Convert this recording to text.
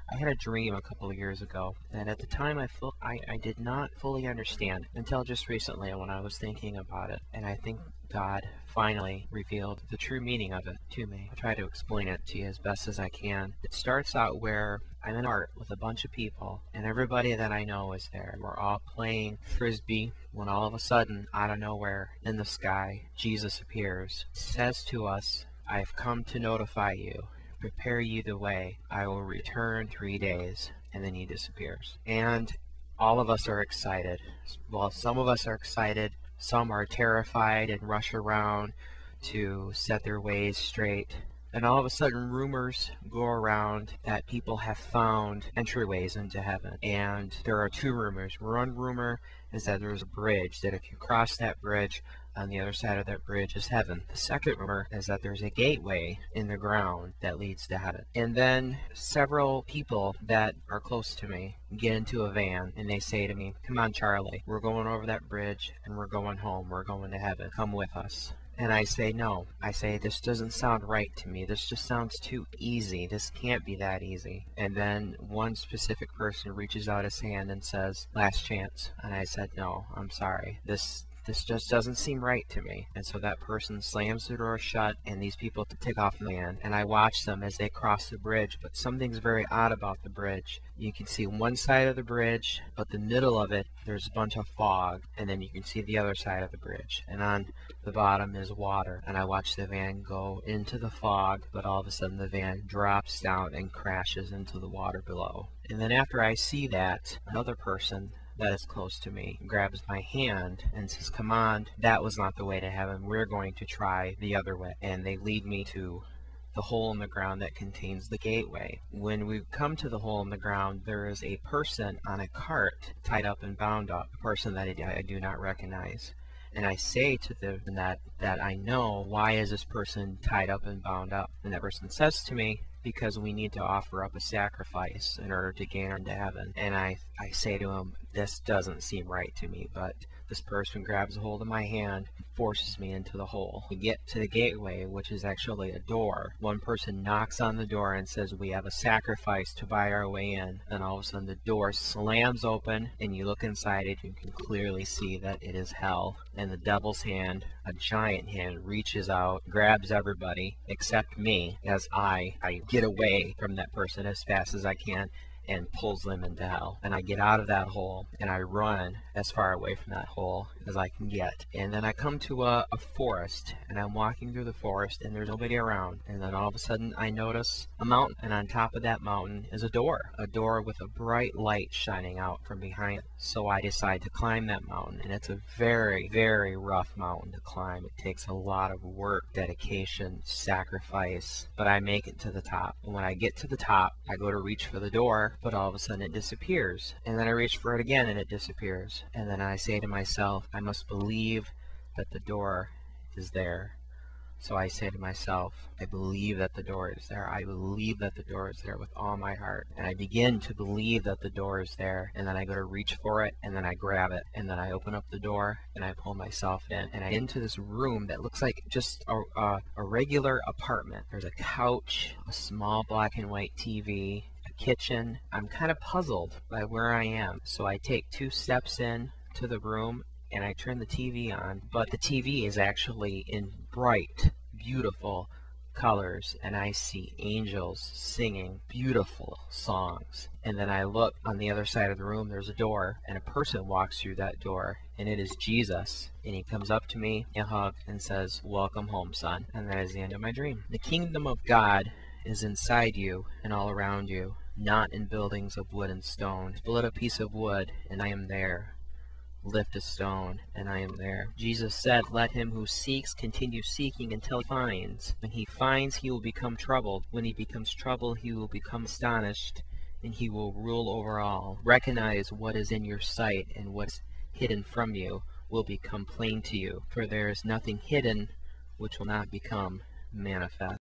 I had a dream a couple of years ago, and at the time I did not fully understand until just recently when I was thinking about it, and I think God finally revealed the true meaning of it to me. I'll try to explain it to you as best as I can. It starts out where I'm in art with a bunch of people, and everybody that I know is there. We're all playing frisbee when all of a sudden, out of nowhere, in the sky, Jesus appears, says to us, "I've come to notify you. Prepare you the way. I will return 3 days," and then he disappears. And all of us are excited. Well, some of us are excited, some are terrified and rush around to set their ways straight. And all of a sudden, rumors go around that people have found entryways into heaven. And there are two rumors. One rumor is that there's a bridge, that if you cross that bridge, on the other side of that bridge is heaven. The second rumor is that there's a gateway in the ground that leads to heaven. And then several people that are close to me get into a van and they say to me, "Come on, Charlie, we're going over that bridge and we're going home. We're going to heaven. Come with us." And I say, "No." I say, "This doesn't sound right to me. This just sounds too easy. This can't be that easy." And then one specific person reaches out his hand and says, "Last chance." And I said, "No, I'm sorry. This just doesn't seem right to me." And so that person slams the door shut and these people take off in the van. And I watch them as they cross the bridge, but something's very odd about the bridge. You can see one side of the bridge, but the middle of it, there's a bunch of fog. And then you can see the other side of the bridge. And on the bottom is water. And I watch the van go into the fog, but all of a sudden the van drops down and crashes into the water below. And then after I see that, another person that is close to me grabs my hand and says, "Come on, that was not the way to heaven. We're going to try the other way." And they lead me to the hole in the ground that contains the gateway. When we come to the hole in the ground, there is a person on a cart tied up and bound up, a person that I do not recognize. And I say to them that I know, "Why is this person tied up and bound up?" And that person says to me, "Because we need to offer up a sacrifice in order to gain into heaven." And I say to him, "This doesn't seem right to me," but this person grabs a hold of my hand and forces me into the hole. We get to the gateway, which is actually a door. One person knocks on the door and says, "We have a sacrifice to buy our way in." And all of a sudden the door slams open and you look inside it, you can clearly see that it is hell. And the devil's hand, a giant hand, reaches out, grabs everybody except me as I get away from that person as fast as I can and pulls them into hell. And I get out of that hole and I run as far away from that hole as I can get. And then I come to a forest and I'm walking through the forest and there's nobody around. And then all of a sudden I notice a mountain, and on top of that mountain is a door with a bright light shining out from behind it. So I decide to climb that mountain, and it's a very, very rough mountain to climb. It takes a lot of work, dedication, sacrifice, but I make it to the top. And when I get to the top, I go to reach for the door, but all of a sudden it disappears. And then I reach for it again and it disappears. And then I say to myself, I must believe that the door is there. So I say to myself, I believe that the door is there. I believe that the door is there with all my heart. And I begin to believe that the door is there. And then I go to reach for it, and then I grab it. And then I open up the door, and I pull myself in. And I get into this room that looks like just a regular apartment. There's a couch, a small black and white TV, a kitchen. I'm kind of puzzled by where I am. So I take 2 steps in to the room, and I turn the TV on, but the TV is actually in bright, beautiful colors, and I see angels singing beautiful songs. And then I look on the other side of the room, there's a door, and a person walks through that door, and it is Jesus. And he comes up to me, a hug, and says, "Welcome home, son." And that is the end of my dream. The kingdom of God is inside you and all around you, not in buildings of wood and stone. Split a piece of wood, and I am there. Lift a stone, and I am there. Jesus said, "Let him who seeks continue seeking until he finds. When he finds, he will become troubled. When he becomes troubled, he will become astonished, and he will rule over all." Recognize what is in your sight, and what is hidden from you will become plain to you. For there is nothing hidden which will not become manifest.